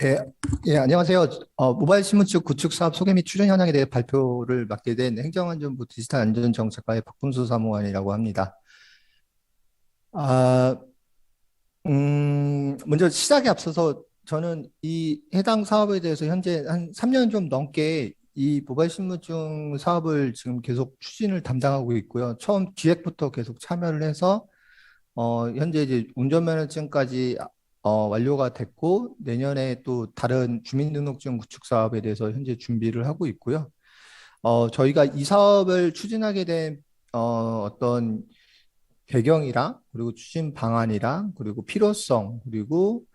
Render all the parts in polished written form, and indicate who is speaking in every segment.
Speaker 1: 예, 예, 안녕하세요. 모바일 신문증 구축 사업 소개 및 추진 현황에 대해 발표를 맡게 된 행정안전부 디지털 안전정책과의 박분수 사무관이라고 합니다. 아, 먼저 시작에 앞서서 저는 이 해당 사업에 대해서 현재 한 3년 좀 넘게 이 모바일 신분증 사업을 지금 계속 추진을 담당하고 있고요. 처음 기획부터 계속 참여를 해서 현재 이제 운전면허증까지 완료가 됐고, 내년에 또 다른 주민등록증 구축 사업에 대해서 현재 준비를 하고 있고요. 저희가 이 사업을 추진하게 된 어떤 배경이랑, 그리고 추진 방안이랑, 그리고 필요성, 그리고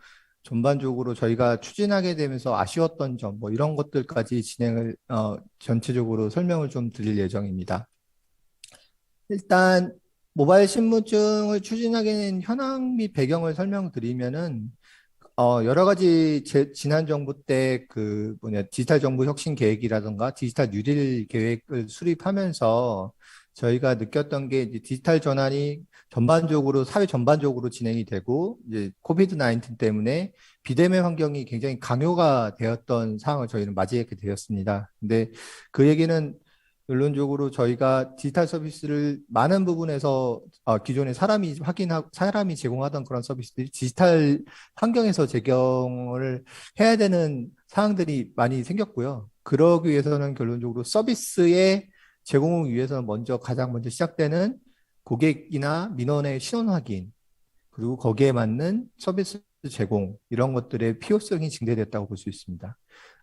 Speaker 1: 전반적으로 저희가 추진하게 되면서 아쉬웠던 점, 뭐 이런 것들까지 전체적으로 설명을 좀 드릴 예정입니다. 일단 모바일 신분증을 추진하게 된 현황 및 배경을 설명드리면은 여러 가지 지난 정부 때 그 디지털 정부 혁신 계획이라든가 디지털 뉴딜 계획을 수립하면서 저희가 느꼈던 게 이제 디지털 전환이 전반적으로 사회 전반적으로 진행이 되고 이제 코비드 19 때문에 비대면 환경이 굉장히 강요가 되었던 상황을 저희는 맞이하게 되었습니다. 근데 그 얘기는 결론적으로 저희가 디지털 서비스를 많은 부분에서 기존에 사람이 제공하던 그런 서비스들이 디지털 환경에서 적용을 해야 되는 사항들이 많이 생겼고요. 그러기 위해서는 결론적으로 서비스의 제공을 위해서는 가장 먼저 시작되는 고객이나 민원의 신원 확인, 그리고 거기에 맞는 서비스 제공, 이런 것들의 필요성이 증대됐다고 볼 수 있습니다.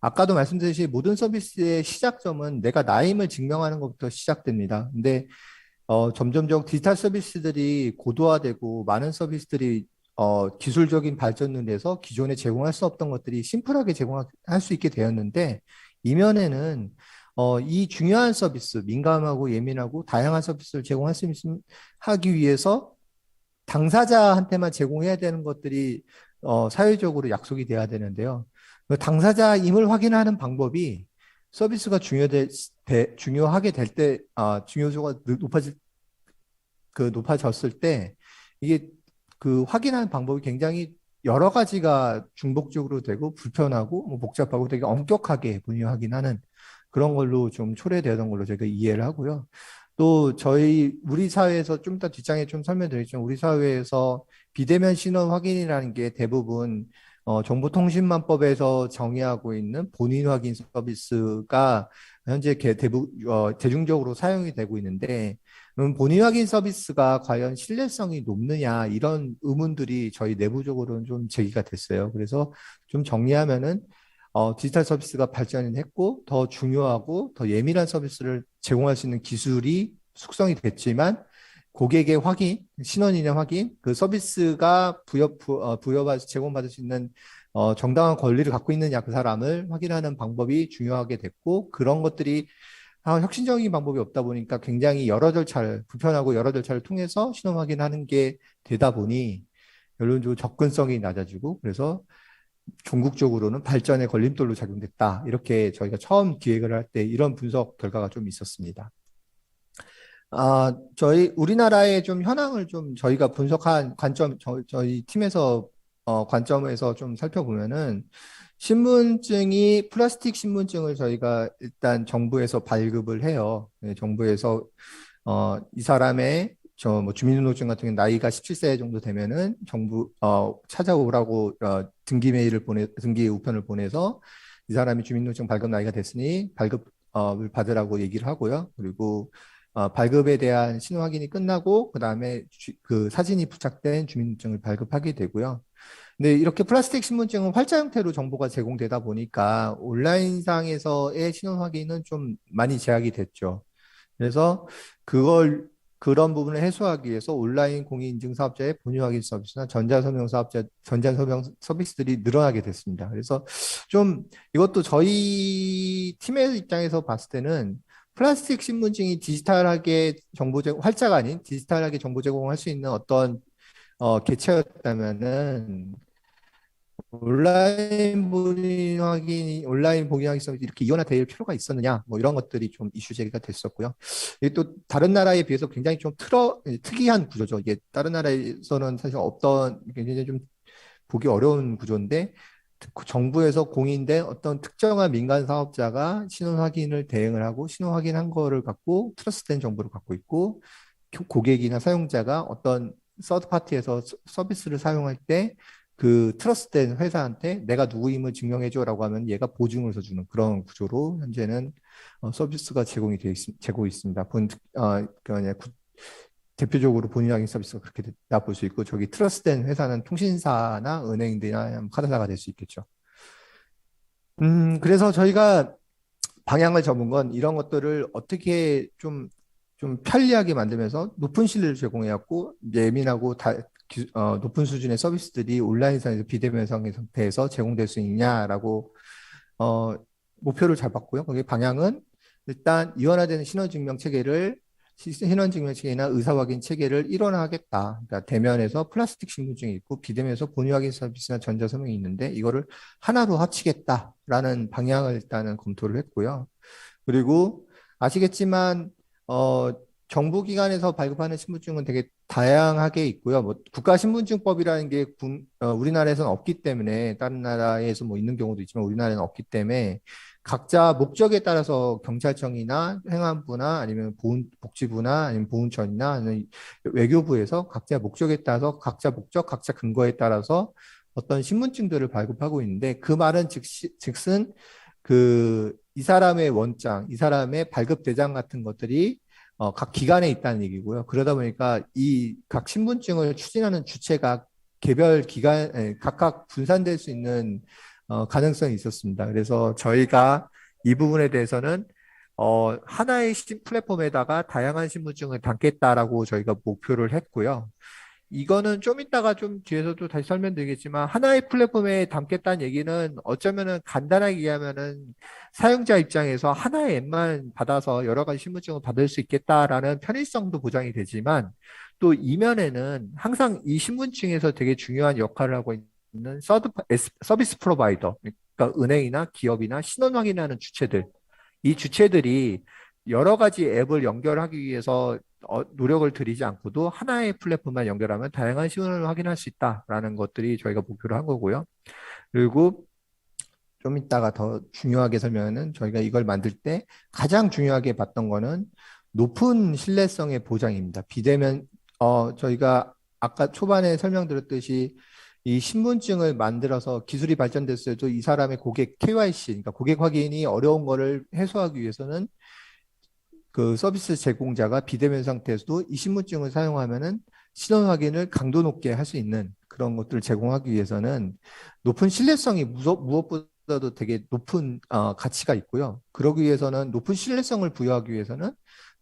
Speaker 1: 아까도 말씀드렸듯이 모든 서비스의 시작점은 내가 나임을 증명하는 것부터 시작됩니다. 근데 점점점 디지털 서비스들이 고도화되고 많은 서비스들이 기술적인 발전을 해서 기존에 제공할 수 없던 것들이 심플하게 제공할 수 있게 되었는데, 이면에는 이 중요한 서비스, 민감하고 예민하고 다양한 서비스를 하기 위해서 당사자한테만 제공해야 되는 것들이 사회적으로 약속이 돼야 되는데요. 그 당사자임을 확인하는 방법이 서비스가 중요하게 될 때, 중요도가 높아졌을 때, 이게 그 확인하는 방법이 굉장히 여러 가지가 중복적으로 되고 불편하고 뭐 복잡하고 되게 엄격하게 본인이 확인하는 그런 걸로 좀 초래되던 걸로 제가 이해를 하고요. 또 우리 사회에서 좀 더 뒷장에 좀 설명드리죠. 우리 사회에서 비대면 신원 확인이라는 게 대부분 정보통신망법에서 정의하고 있는 본인 확인 서비스가 현재 대중적으로 사용이 되고 있는데, 본인 확인 서비스가 과연 신뢰성이 높느냐, 이런 의문들이 저희 내부적으로는 좀 제기가 됐어요. 그래서 좀 정리하면은 디지털 서비스가 발전을 했고 더 중요하고 더 예민한 서비스를 제공할 수 있는 기술이 숙성이 됐지만, 고객의 확인, 신원인의 확인, 그 서비스가 제공받을 수 있는 정당한 권리를 갖고 있느냐, 그 사람을 확인하는 방법이 중요하게 됐고, 그런 것들이 혁신적인 방법이 없다 보니까 굉장히 불편하고 여러 절차를 통해서 신원 확인하는 게 되다 보니 결론적으로 접근성이 낮아지고, 그래서 종국적으로는 발전의 걸림돌로 작용됐다. 이렇게 저희가 처음 기획을 할 때 이런 분석 결과가 좀 있었습니다. 우리나라의 좀 현황을 좀 저희가 분석한 저희 팀에서 관점에서 좀 살펴보면은, 플라스틱 신분증을 저희가 일단 정부에서 발급을 해요. 네, 정부에서 이 사람의 뭐 주민등록증 같은 경우 나이가 17세 정도 되면은 찾아오라고 등기 우편을 보내서 이 사람이 주민등록증 발급 나이가 됐으니 발급을 받으라고 얘기를 하고요. 그리고 발급에 대한 신원 확인이 끝나고 그다음에 그 사진이 부착된 주민등록증을 발급하게 되고요. 근데 이렇게 플라스틱 신분증은 활자 형태로 정보가 제공되다 보니까 온라인상에서의 신원 확인은 좀 많이 제약이 됐죠. 그래서 그걸 그런 부분을 해소하기 위해서 온라인 공인인증 사업자의 본인 확인 서비스나 전자서명 서비스들이 늘어나게 됐습니다. 그래서 좀 이것도 저희 팀의 입장에서 봤을 때는 플라스틱 신분증이 활자가 아닌 디지털하게 정보 제공할 수 있는 어떤 개체였다면은, 온라인 본인 확인 서비스 이렇게 이원화될 필요가 있었느냐, 뭐 이런 것들이 좀 이슈 제기가 됐었고요. 이게 또 다른 나라에 비해서 굉장히 좀 특이한 구조죠. 이게 다른 나라에서는 사실 없던, 굉장히 좀 보기 어려운 구조인데, 정부에서 공인된 어떤 특정한 민간 사업자가 신원 확인을 대행을 하고 신원 확인한 거를 갖고 트러스트된 정보를 갖고 있고 고객이나 사용자가 어떤 서드 파티에서 서비스를 사용할 때 그 트러스트된 회사한테 내가 누구임을 증명해줘라고 하면 얘가 보증을 서주는 그런 구조로 현재는 서비스가 제공이 있습니다. 그러니까 대표적으로 본인 확인 서비스가 그렇게 됐다 볼 수 있고 저기 트러스트된 회사는 통신사나 은행들이나 카드사가 될 수 있겠죠. 그래서 저희가 방향을 잡은 건 이런 것들을 어떻게 좀 편리하게 만들면서 높은 신뢰를 제공해왔고 예민하고 높은 수준의 서비스들이 온라인상에서 비대면 상태에서 제공될 수 있냐라고 어, 목표를 잡았고요. 거기 방향은 일단 이원화되는 신원증명 체계나 의사확인 체계를 일원화하겠다. 그러니까 대면에서 플라스틱 신분증이 있고 비대면에서 본인확인 서비스나 전자서명이 있는데 이거를 하나로 합치겠다라는 방향을 일단은 검토를 했고요. 그리고 아시겠지만 어, 정부기관에서 발급하는 신분증은 되게 다양하게 있고요. 뭐 국가신분증법이라는 게 우리나라에서는 없기 때문에 다른 나라에서 뭐 있는 경우도 있지만 우리나라에는 없기 때문에 각자 목적에 따라서 경찰청이나 행안부나 아니면 복지부나 아니면 보훈처나 아니면 외교부에서 각자 목적에 따라서 각자 목적, 각자 근거에 따라서 어떤 신분증들을 발급하고 있는데 그 말은 즉슨 이 사람의 원장, 이 사람의 발급 대장 같은 것들이 각 기관에 있다는 얘기고요. 그러다 보니까 이 각 신분증을 추진하는 주체가 개별 기관, 각각 분산될 수 있는 가능성이 있었습니다. 그래서 저희가 이 부분에 대해서는 하나의 플랫폼에다가 다양한 신분증을 담겠다라고 저희가 목표를 했고요. 이거는 좀 이따가 좀 뒤에서도 다시 설명드리겠지만 하나의 플랫폼에 담겠다는 얘기는 어쩌면은 간단하게 얘기하면은 사용자 입장에서 하나의 앱만 받아서 여러 가지 신분증을 받을 수 있겠다라는 편의성도 보장이 되지만 또 이면에는 항상 이 신분증에서 되게 중요한 역할을 하고 있는 서비스 프로바이더 그러니까 은행이나 기업이나 신원 확인하는 주체들 이 주체들이 여러 가지 앱을 연결하기 위해서 노력을 들이지 않고도 하나의 플랫폼만 연결하면 다양한 신원을 확인할 수 있다라는 것들이 저희가 목표로 한 거고요. 그리고 좀 이따가 더 중요하게 설명하는 저희가 이걸 만들 때 가장 중요하게 봤던 거는 높은 신뢰성의 보장입니다. 저희가 아까 초반에 설명드렸듯이 이 신분증을 만들어서 기술이 발전됐어도 이 사람의 고객 KYC, 그러니까 고객 확인이 어려운 거를 해소하기 위해서는 그 서비스 제공자가 비대면 상태에서도 이 신분증을 사용하면은 신원 확인을 강도 높게 할 수 있는 그런 것들을 제공하기 위해서는 높은 신뢰성이 무엇보다도 되게 높은 가치가 있고요. 그러기 위해서는 높은 신뢰성을 부여하기 위해서는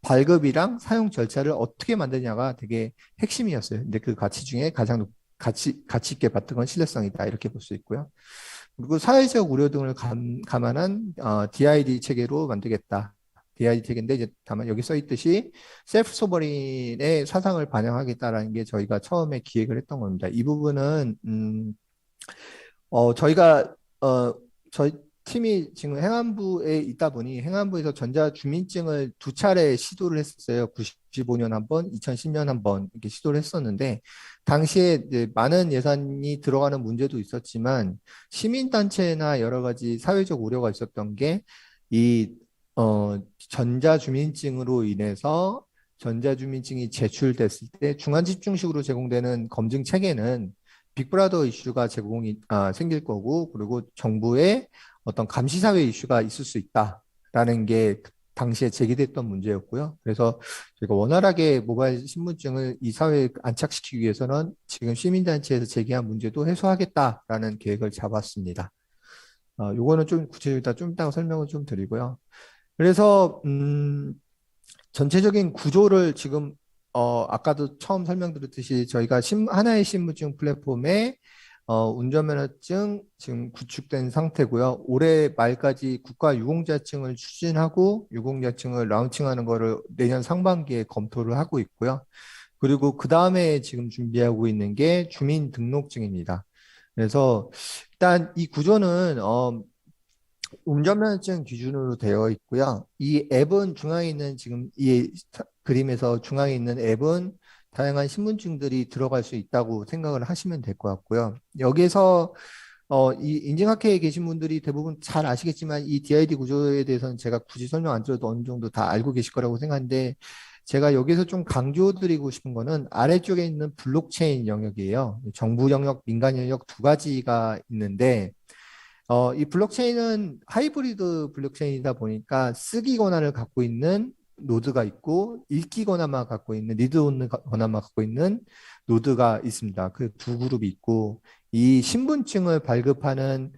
Speaker 1: 발급이랑 사용 절차를 어떻게 만드냐가 되게 핵심이었어요. 근데 그 가치 중에 가장 가치 있게 봤던 건 신뢰성이다. 이렇게 볼 수 있고요. 그리고 사회적 우려 등을 감안한 DID 체계로 만들겠다. DID 체계인데 이제 다만 여기 써 있듯이 셀프 소버린의 사상을 반영하겠다라는 게 저희가 처음에 기획을 했던 겁니다. 이 부분은 저희가 저희 팀이 지금 행안부에 있다 보니 행안부에서 전자주민증을 두 차례 시도를 했었어요. 95년 한 번, 2010년 한 번 이렇게 시도를 했었는데 당시에 이제 많은 예산이 들어가는 문제도 있었지만 시민단체나 여러 가지 사회적 우려가 있었던 게 이 전자주민증으로 인해서 전자주민증이 제출됐을 때 중간집중식으로 제공되는 검증 체계는 빅브라더 이슈가 생길 거고, 그리고 정부의 어떤 감시사회 이슈가 있을 수 있다라는 게 당시에 제기됐던 문제였고요. 그래서 저희가 원활하게 모바일 신분증을 이 사회에 안착시키기 위해서는 지금 시민단체에서 제기한 문제도 해소하겠다라는 계획을 잡았습니다. 요거는 좀 구체적이다. 좀 이따가 설명을 좀 드리고요. 그래서, 전체적인 구조를 지금 아까도 처음 설명드렸듯이 저희가 하나의 신분증 플랫폼에 운전면허증 지금 구축된 상태고요. 올해 말까지 국가 유공자증을 추진하고 유공자증을 라운칭하는 거를 내년 상반기에 검토를 하고 있고요. 그리고 그 다음에 지금 준비하고 있는 게 주민등록증입니다. 그래서 일단 이 구조는 운전면허증 기준으로 되어 있고요. 이 앱은 중앙에 있는 지금 이 그림에서 중앙에 있는 앱은 다양한 신분증들이 들어갈 수 있다고 생각을 하시면 될 것 같고요. 여기에서 이 인증학회에 계신 분들이 대부분 잘 아시겠지만 이 DID 구조에 대해서는 제가 굳이 설명 안 드려도 어느 정도 다 알고 계실 거라고 생각하는데 제가 여기서 좀 강조드리고 싶은 거는 아래쪽에 있는 블록체인 영역이에요. 정부 영역, 민간 영역 두 가지가 있는데 이 블록체인은 하이브리드 블록체인이다 보니까 쓰기 권한을 갖고 있는 노드가 있고 읽기 권한만 갖고 있는 리드 온리 권한만 갖고 있는 노드가 있습니다. 그 두 그룹이 있고 이 신분증을 발급하는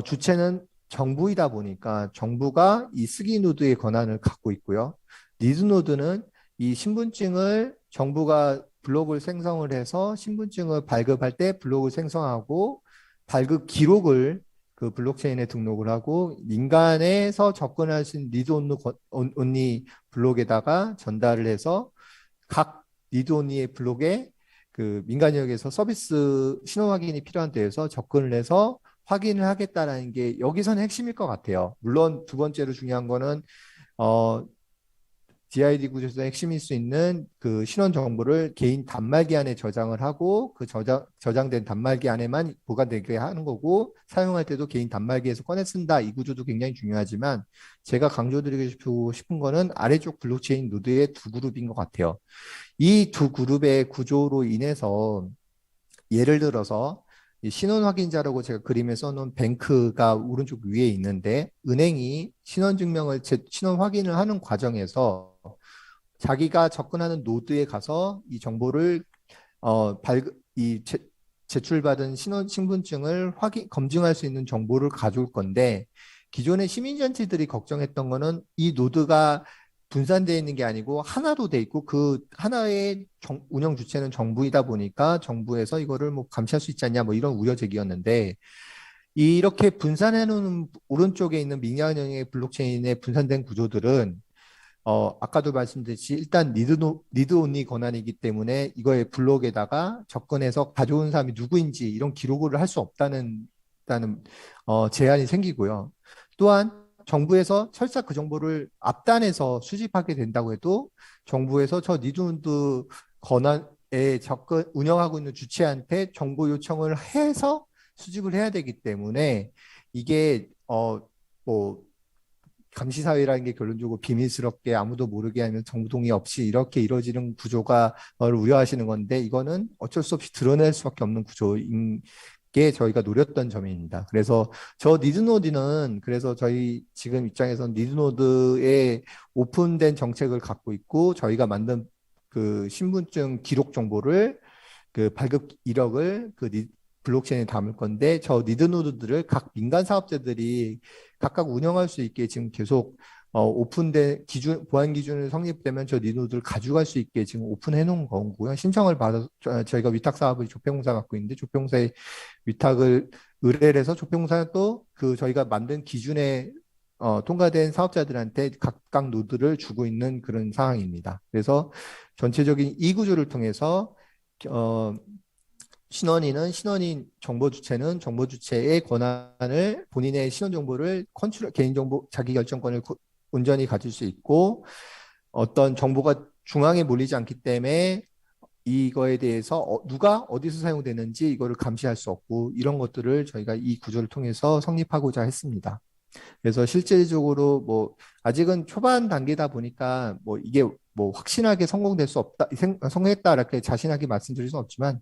Speaker 1: 주체는 정부이다 보니까 정부가 이 쓰기 노드의 권한을 갖고 있고요. 리드 노드는 이 신분증을 정부가 블록을 생성을 해서 신분증을 발급할 때 블록을 생성하고 발급 기록을 그 블록체인에 등록을 하고 민간에서 접근할 수 있는 리드 온리 블록에다가 전달을 해서 각 리드 온리의 블록에 그 민간 영역에서 서비스 신원 확인이 필요한 데에서 접근을 해서 확인을 하겠다라는 게 여기서는 핵심일 것 같아요. 물론 두 번째로 중요한 거는 어, DID 구조에서 핵심일 수 있는 그 신원 정보를 개인 단말기 안에 저장을 하고 그 저장된 단말기 안에만 보관되게 하는 거고 사용할 때도 개인 단말기에서 꺼내 쓴다. 이 구조도 굉장히 중요하지만 제가 강조드리고 싶은 거는 아래쪽 블록체인 노드의 두 그룹인 것 같아요. 이 두 그룹의 구조로 인해서 예를 들어서 이 신원 확인자라고 제가 그림에 써놓은 뱅크가 오른쪽 위에 있는데 은행이 신원 증명을 신원 확인을 하는 과정에서 자기가 접근하는 노드에 가서 이 정보를 제출받은 신분증을 검증할 수 있는 정보를 가져올 건데 기존의 시민단체들이 걱정했던 거는 이 노드가 분산되어 있는 게 아니고 하나로 돼 있고 그 하나의 운영 주체는 정부이다 보니까 정부에서 이거를 뭐 감시할 수 있지 않냐 뭐 이런 우려 제기였는데 이렇게 분산해 놓은 오른쪽에 있는 민간 영역의 블록체인의 분산된 구조들은 아까도 말씀드렸듯이 일단 리드 온리 권한이기 때문에 이거의 블록에다가 접근해서 가져온 사람이 누구인지 이런 기록을 할 수 없다는 제한이 생기고요. 또한 정부에서 설사 그 정보를 앞단에서 수집하게 된다고 해도 정부에서 저 리드 온리 권한에 운영하고 있는 주체한테 정보 요청을 해서 수집을 해야 되기 때문에 이게 뭐 감시사회라는 게 결론적으로 비밀스럽게 아무도 모르게 하면 정부 동의 없이 이렇게 이루어지는 구조가 우려하시는 건데 이거는 어쩔 수 없이 드러낼 수밖에 없는 구조인 게 저희가 노렸던 점입니다. 그래서 저 니드노드는 그래서 저희 지금 입장에서는 니드노드에 오픈된 정책을 갖고 있고 저희가 만든 그 신분증 기록 정보를 그 발급 이력을 블록체인에 담을 건데 저 니드노드들을 각 민간 사업자들이 각각 운영할 수 있게 지금 계속 오픈된 보안 기준을 성립되면 저 니드노드를 가져갈 수 있게 지금 오픈해 놓은 거고요. 신청을 받아서 저희가 위탁 사업을 조폐공사 갖고 있는데 조폐공사의 위탁을 의뢰를 해서 조폐공사는 또 그 저희가 만든 기준에 통과된 사업자들한테 각각 노드를 주고 있는 그런 상황입니다. 그래서 전체적인 이 구조를 통해서 신원인 정보 주체는 정보 주체의 권한을 본인의 신원 정보를 개인 정보 자기 결정권을 온전히 가질 수 있고 어떤 정보가 중앙에 몰리지 않기 때문에 이거에 대해서 누가 어디서 사용되는지 이거를 감시할 수 없고 이런 것들을 저희가 이 구조를 통해서 성립하고자 했습니다. 그래서 실질적으로 뭐 아직은 초반 단계다 보니까 뭐 이게 뭐 확신하게 성공될 수 없다, 성공했다 이렇게 자신하게 말씀드릴 수는 없지만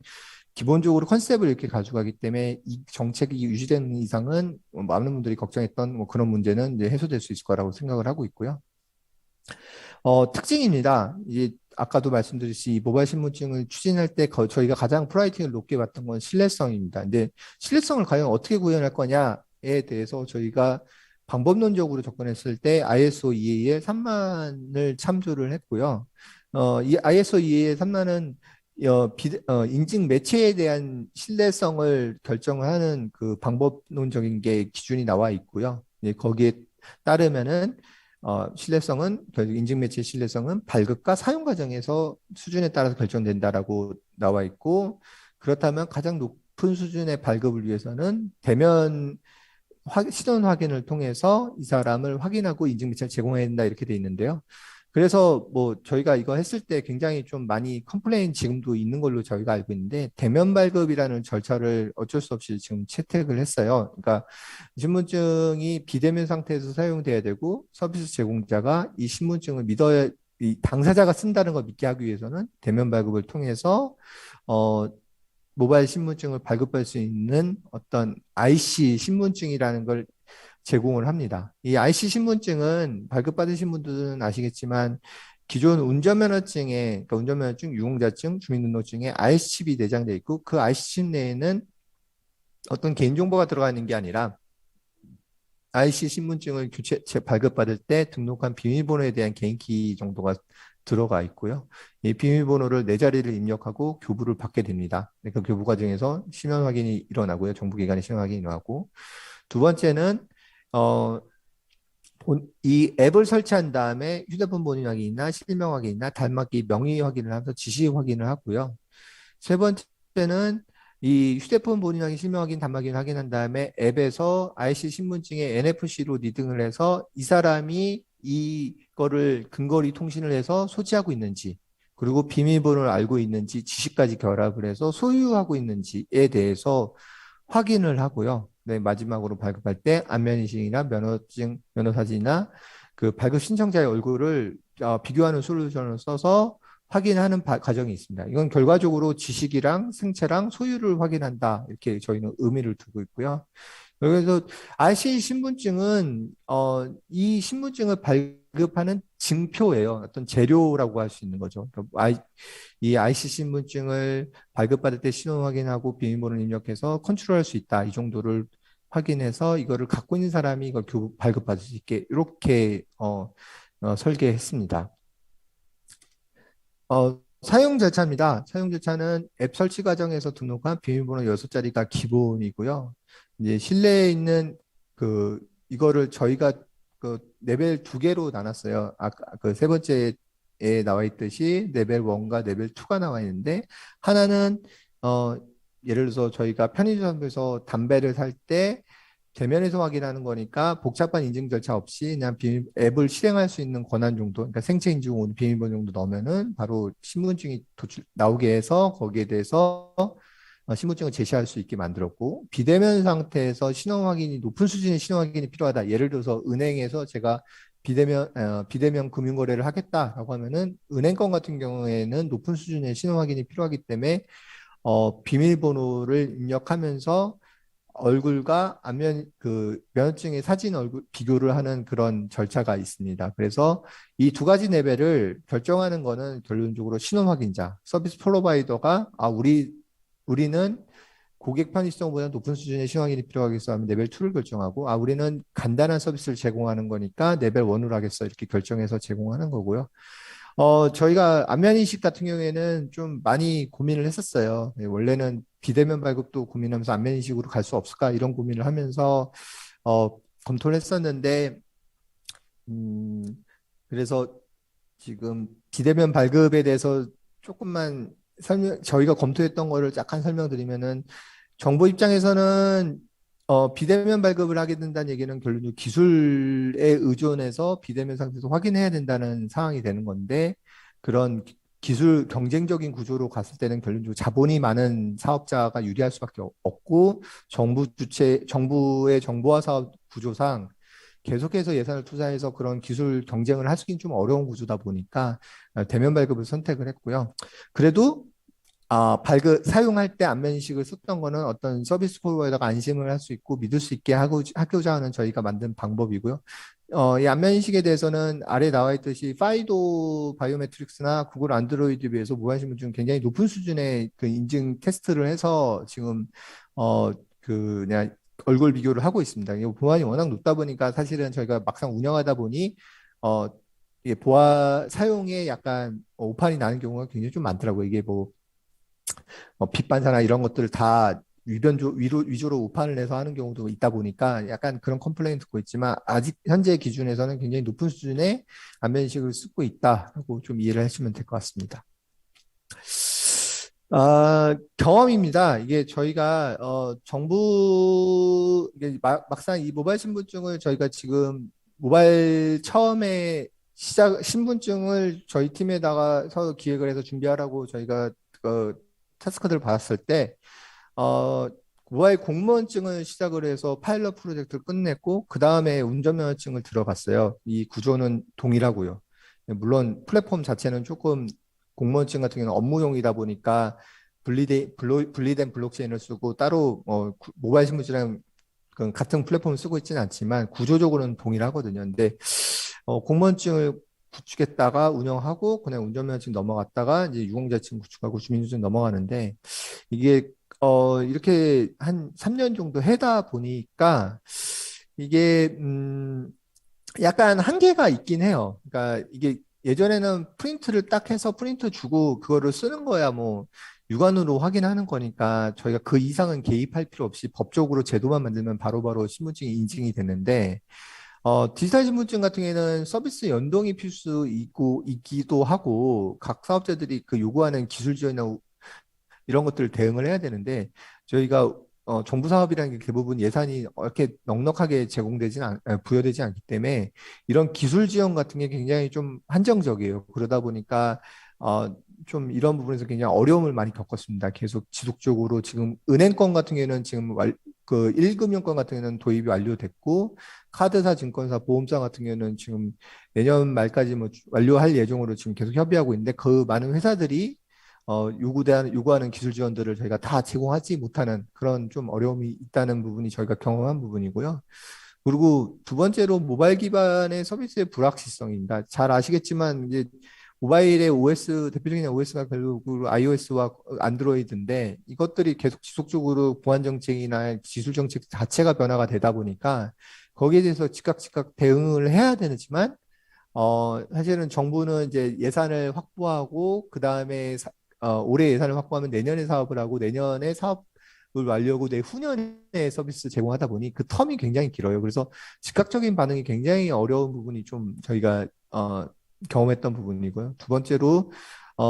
Speaker 1: 기본적으로 컨셉을 이렇게 가져가기 때문에 이 정책이 유지되는 이상은 많은 분들이 걱정했던 뭐 그런 문제는 이제 해소될 수 있을 거라고 생각을 하고 있고요. 특징입니다. 이제 아까도 말씀드렸듯이 모바일 신분증을 추진할 때 저희가 가장 프라이어티를 높게 봤던 건 신뢰성입니다. 근데 신뢰성을 과연 어떻게 구현할 거냐에 대해서 저희가 방법론적으로 접근했을 때 ISO EAL 3만을 참조를 했고요. 이 ISO EAL 3만은 인증 매체에 대한 신뢰성을 결정하는 그 방법론적인 게 기준이 나와 있고요. 거기에 따르면은 신뢰성은 결국 인증 매체의 신뢰성은 발급과 사용 과정에서 수준에 따라서 결정된다라고 나와 있고 그렇다면 가장 높은 수준의 발급을 위해서는 대면 신원 확인을 통해서 이 사람을 확인하고 인증 매체를 제공해야 된다 이렇게 돼 있는데요. 그래서 뭐 저희가 이거 했을 때 굉장히 좀 많이 컴플레인 지금도 있는 걸로 저희가 알고 있는데 대면 발급이라는 절차를 어쩔 수 없이 지금 채택을 했어요. 그러니까 신분증이 비대면 상태에서 사용돼야 되고 서비스 제공자가 이 신분증을 믿어야 이 당사자가 쓴다는 걸 믿게 하기 위해서는 대면 발급을 통해서 어 모바일 신분증을 발급할 수 있는 어떤 IC 신분증이라는 걸 제공을 합니다. 이 IC 신분증은 발급받으신 분들은 아시겠지만 기존 운전면허증에, 그러니까 운전면허증, 유공자증, 주민등록증에 IC칩이 내장되어 있고 그 IC칩 내에는 어떤 개인정보가 들어가 있는 게 아니라 IC 신분증을 발급받을 때 등록한 비밀번호에 대한 개인키 정도가 들어가 있고요. 이 비밀번호를 네 자리를 입력하고 교부를 받게 됩니다. 그 교부 과정에서 신원 확인이 일어나고요. 정부기관의 신원 확인이 일어나고 두 번째는 어, 이 앱을 설치한 다음에 휴대폰 본인 확인이나 실명 확인이나 닮았기 명의 확인을 하면서 지시 확인을 하고요. 세 번째는 이 휴대폰 본인 확인, 실명 확인, 단말기 확인한 다음에 앱에서 IC 신분증에 NFC로 리딩을 해서 이 사람이 이거를 근거리 통신을 해서 소지하고 있는지 그리고 비밀번호를 알고 있는지 지시까지 결합을 해서 소유하고 있는지에 대해서 확인을 하고요. 네, 마지막으로 발급할 때 안면인식이나 면허증, 면허사진이나 그 발급 신청자의 얼굴을 비교하는 솔루션을 써서 확인하는 과정이 있습니다. 이건 결과적으로 지식이랑 생체랑 소유를 확인한다. 이렇게 저희는 의미를 두고 있고요. 그래서 RC 신분증은 이 신분증을 발급하는 증표예요. 어떤 재료라고 할 수 있는 거죠. 그러니까 이 IC 신분증을 발급받을 때 신원 확인하고 비밀번호를 입력해서 컨트롤할 수 있다. 이 정도를 확인해서 이거를 갖고 있는 사람이 이걸 발급받을 수 있게 이렇게 설계했습니다. 사용 절차입니다. 사용 절차는 앱 설치 과정에서 등록한 비밀번호 6자리가 기본이고요. 이제 실내에 있는 이거를 저희가 그 레벨 두 개로 나눴어요. 아까 그 세 번째에 나와 있듯이 레벨 1과 레벨 2가 나와 있는데 하나는 어 예를 들어서 저희가 편의점에서 담배를 살 때 대면에서 확인하는 거니까 복잡한 인증 절차 없이 그냥 앱을 실행할 수 있는 권한 정도, 그러니까 생체 인증 비밀번호 정도 넣으면은 바로 신분증이 나오게 해서 거기에 대해서 신분증을 제시할 수 있게 만들었고 비대면 상태에서 신원 확인이 높은 수준의 신원 확인이 필요하다. 예를 들어서 은행에서 제가 비대면 금융거래를 하겠다라고 하면은 은행권 같은 경우에는 높은 수준의 신원 확인이 필요하기 때문에 비밀번호를 입력하면서 얼굴과 안면 면허증의 사진 얼굴 비교를 하는 그런 절차가 있습니다. 그래서 이 두 가지 레벨을 결정하는 거는 결론적으로 신원 확인자, 서비스 프로바이더가 우리는 고객 편의성보다 높은 수준의 신원 확인이 필요하겠어 하면 레벨 2를 결정하고 우리는 간단한 서비스를 제공하는 거니까 레벨 1으로 하겠어 이렇게 결정해서 제공하는 거고요. 저희가 안면인식 같은 경우에는 좀 많이 고민을 했었어요. 네, 원래는 비대면 발급도 고민하면서 안면인식으로 갈 수 없을까 이런 고민을 하면서 검토를 했었는데 음, 그래서 지금 비대면 발급에 대해서 조금만 저희가 검토했던 거를 약간 설명드리면은 정부 입장에서는 비대면 발급을 하게 된다는 얘기는 결론적으로 기술에 의존해서 비대면 상태에서 확인해야 된다는 상황이 되는 건데 그런 기술 경쟁적인 구조로 갔을 때는 결론적으로 자본이 많은 사업자가 유리할 수밖에 없고 정부의 정보화 사업 구조상 계속해서 예산을 투자해서 그런 기술 경쟁을 하기는 좀 어려운 구조다 보니까 대면 발급을 선택을 했고요. 그래도 사용할 때 안면인식을 썼던 거는 어떤 서비스 프로바이더가 안심을 할 수 있고 믿을 수 있게 하고자 하는 저희가 만든 방법이고요. 이 안면인식에 대해서는 아래 나와 있듯이 파이도 바이오메트릭스나 구글 안드로이드에 비해서 모바일 신분증 굉장히 높은 수준의 그 인증 테스트를 해서 지금 그냥 얼굴 비교를 하고 있습니다. 이 보안이 워낙 높다 보니까 사실은 저희가 막상 운영하다 보니 이게 사용에 약간 오판이 나는 경우가 굉장히 좀 많더라고요. 이게 빛 반사나 이런 것들을 다 위주로 오판을 해서 하는 경우도 있다 보니까 약간 그런 컴플레인 듣고 있지만 아직 현재 기준에서는 굉장히 높은 수준의 안면인식을 쓰고 있다라고 좀 이해를 하시면 될 것 같습니다. 경험입니다. 이게 저희가 정부 이게 막상 이 모바일 신분증을 저희가 지금 모바일 처음에 신분증을 저희 팀에다가서 기획을 해서 준비하라고 저희가 타스크들을 받았을 때, 어, 모바일 공무원증을 시작을 해서 파일럿 프로젝트를 끝냈고, 그 다음에 운전면허증을 들어갔어요. 이 구조는 동일하고요. 물론 플랫폼 자체는 조금 공무원증 같은 경우는 업무용이다 보니까 분리된 블록체인을 쓰고 따로 모바일 신분증이랑 같은 플랫폼을 쓰고 있지는 않지만 구조적으로는 동일하거든요. 근데 공무원증을 구축했다가 운영하고 그냥 운전면허증 넘어갔다가 이제 유공자증 구축하고 주민등록증 넘어가는데 이게 이렇게 한 3년 정도 해다 보니까 이게 약간 한계가 있긴 해요. 그러니까 이게 예전에는 프린트를 딱 해서 프린트 주고 그거를 쓰는 거야 뭐 육안으로 확인하는 거니까 저희가 그 이상은 개입할 필요 없이 법적으로 제도만 만들면 바로바로 신분증이 인증이 되는데 디지털 신분증 같은 경우에는 서비스 연동이 필수 있기도 하고 각 사업자들이 그 요구하는 기술 지원이나 이런 것들을 대응을 해야 되는데 저희가 정부 사업이라는 게 대부분 예산이 이렇게 넉넉하게 부여되지 않기 때문에 이런 기술 지원 같은 게 굉장히 좀 한정적이에요. 그러다 보니까 좀 이런 부분에서 굉장히 어려움을 많이 겪었습니다. 계속 지속적으로 지금 은행권 같은 경우에는 지금 그 1금융권 같은 경우는 도입이 완료됐고 카드사, 증권사, 보험사 같은 경우는 지금 내년 말까지 뭐 완료할 예정으로 지금 계속 협의하고 있는데 그 많은 회사들이 요구하는 기술 지원들을 저희가 다 제공하지 못하는 그런 좀 어려움이 있다는 부분이 저희가 경험한 부분이고요. 그리고 두 번째로 모바일 기반의 서비스의 불확실성입니다. 잘 아시겠지만 이제 모바일의 OS 대표적인 OS가 결국 iOS와 안드로이드인데 이것들이 계속 지속적으로 보안 정책이나 기술 정책 자체가 변화가 되다 보니까 거기에 대해서 즉각 대응을 해야 되지만 사실은 정부는 이제 예산을 확보하고, 그 다음에 올해 예산을 확보하면 내년에 사업을 하고, 내년에 사업을 완료하고, 내후년에 서비스 제공하다 보니 그 텀이 굉장히 길어요. 그래서 즉각적인 반응이 굉장히 어려운 부분이 좀 저희가, 경험했던 부분이고요. 두 번째로,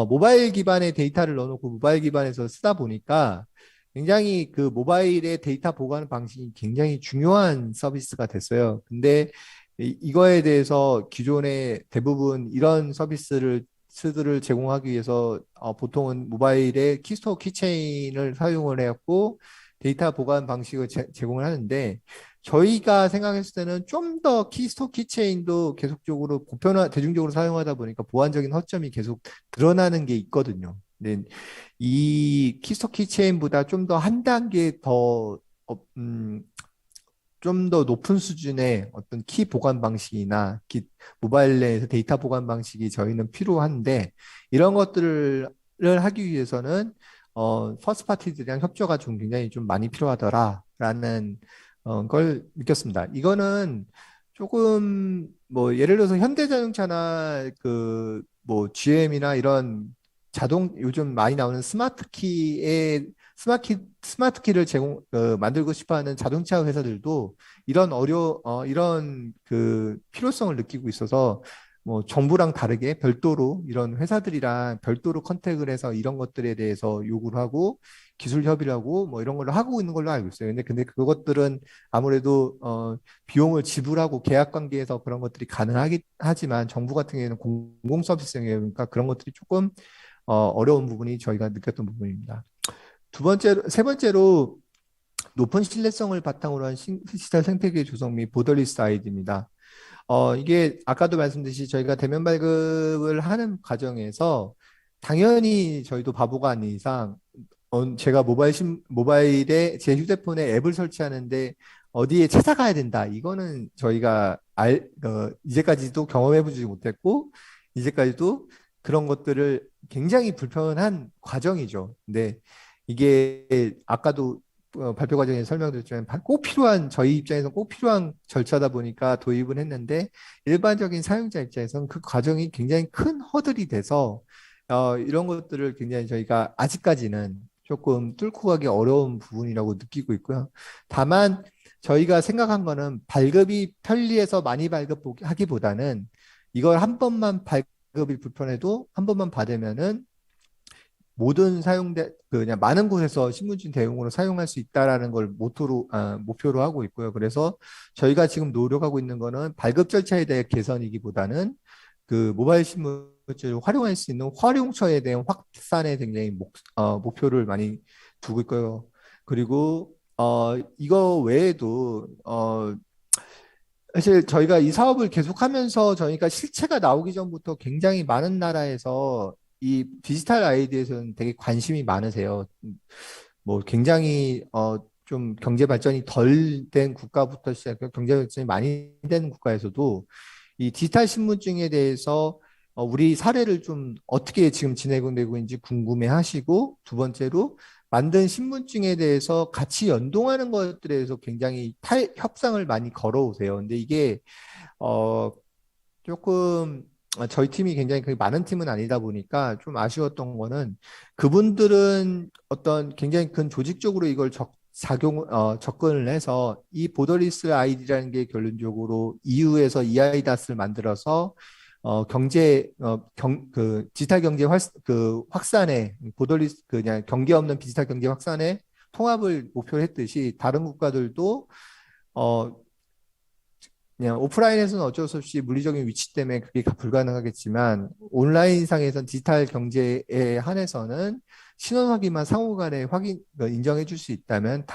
Speaker 1: 모바일 기반의 데이터를 넣어놓고 모바일 기반에서 쓰다 보니까 굉장히 그 모바일의 데이터 보관 방식이 굉장히 중요한 서비스가 됐어요. 근데 이거에 대해서 기존에 대부분 이런 서비스를 제공하기 위해서 보통은 모바일에 키스토어 키체인을 사용을 해갖고 데이터 보관 방식을 제공을 하는데 저희가 생각했을 때는 좀 더 키스토어 키체인도 계속적으로 대중적으로 사용하다 보니까 보안적인 허점이 계속 드러나는 게 있거든요. 근데 이 키스토어 키체인보다 좀 더 한 단계 더 좀 더 높은 수준의 어떤 키 보관 방식이나 모바일 내에서 데이터 보관 방식이 저희는 필요한데 이런 것들을 하기 위해서는 퍼스트 파티들이랑 협조가 좀 굉장히 좀 많이 필요하더라라는 걸 느꼈습니다. 이거는 조금 뭐 예를 들어서 현대자동차나 그 뭐 GM이나 이런 요즘 많이 나오는 스마트 키를 만들고 싶어 하는 자동차 회사들도 이런 그 필요성을 느끼고 있어서 뭐 정부랑 다르게 별도로 이런 회사들이랑 별도로 컨택을 해서 이런 것들에 대해서 요구를 하고 기술 협의를 하고 뭐 이런 걸 하고 있는 걸로 알고 있어요. 근데 그것들은 아무래도 비용을 지불하고 계약 관계에서 그런 것들이 하지만 정부 같은 경우에는 공공 서비스니까 그런 것들이 조금 어려운 부분이 저희가 느꼈던 부분입니다. 세 번째로 높은 신뢰성을 바탕으로 한 디지털 생태계 조성 및 보더리스 아이디입니다. 이게 아까도 말씀드렸듯이 저희가 대면 발급을 하는 과정에서 당연히 저희도 바보가 아닌 이상 제가 모바일에 제 휴대폰에 앱을 설치하는데 어디에 찾아가야 된다. 이거는 저희가 이제까지도 경험해 보지 못했고 이제까지도 그런 것들을 굉장히 불편한 과정이죠. 근데 이게 아까도 발표 과정에 설명드렸지만 저희 입장에서 꼭 필요한 절차다 보니까 도입을 했는데 일반적인 사용자 입장에서는 그 과정이 굉장히 큰 허들이 돼서 이런 것들을 굉장히 저희가 아직까지는 조금 뚫고 가기 어려운 부분이라고 느끼고 있고요. 다만 저희가 생각한 거는 발급이 편리해서 많이 발급하기보다는 이걸 한 번만 발급이 불편해도 한 번만 받으면은 모든 그냥 많은 곳에서 신분증 대용으로 사용할 수 있다라는 걸 목표로 하고 있고요. 그래서 저희가 지금 노력하고 있는 거는 발급 절차에 대해 개선이기보다는 그 모바일 신문지를 활용할 수 있는 활용처에 대한 확산에 굉장히 목표를 많이 두고 있고요. 그리고 이거 외에도 사실 저희가 이 사업을 계속하면서 저희가 실체가 나오기 전부터 굉장히 많은 나라에서 이 디지털 아이디에서는 되게 관심이 많으세요. 뭐 굉장히 좀 경제 발전이 덜 된 국가부터 시작해서 경제 발전이 많이 된 국가에서도 이 디지털 신분증에 대해서 우리 사례를 좀 어떻게 지금 진행되고 있는지 궁금해 하시고, 두 번째로 만든 신분증에 대해서 같이 연동하는 것들에 대해서 굉장히 협상을 많이 걸어오세요. 근데 이게 어 조금 저희 팀이 굉장히 그렇게 많은 팀은 아니다 보니까 좀 아쉬웠던 거는, 그분들은 어떤 굉장히 큰 조직적으로 이걸 접근을 해서 이 보더리스 아이디라는 게 결론적으로 EU에서 EIDAS를 만들어서 그 디지털 경제 그 확산에, 보더리스 그냥 경계 없는 디지털 경제 확산에 통합을 목표로 했듯이, 다른 국가들도 어, 그냥 오프라인에서는 어쩔 수 없이 물리적인 위치 때문에 그게 불가능하겠지만, 온라인상에선 디지털 경제에 한해서는 신원 확인만 상호 간에 인정해 줄 수 있다면,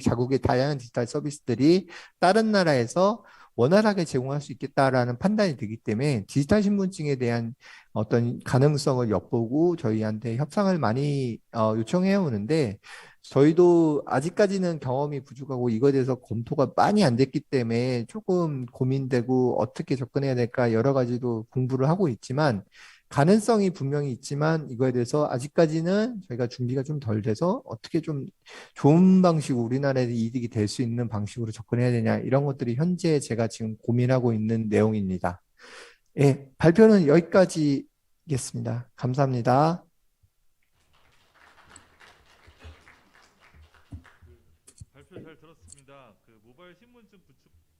Speaker 1: 자국의 다양한 디지털 서비스들이 다른 나라에서 원활하게 제공할 수 있겠다라는 판단이 들기 때문에, 디지털 신분증에 대한 어떤 가능성을 엿보고 저희한테 협상을 많이 요청해 오는데, 저희도 아직까지는 경험이 부족하고 이거에 대해서 검토가 많이 안 됐기 때문에 조금 고민되고, 어떻게 접근해야 될까 여러 가지로 공부를 하고 있지만, 가능성이 분명히 있지만 이거에 대해서 아직까지는 저희가 준비가 좀 덜 돼서 어떻게 좀 좋은 방식으로 우리나라에 이득이 될 수 있는 방식으로 접근해야 되냐, 이런 것들이 현재 제가 지금 고민하고 있는 내용입니다. 예, 발표는 여기까지겠습니다. 감사합니다.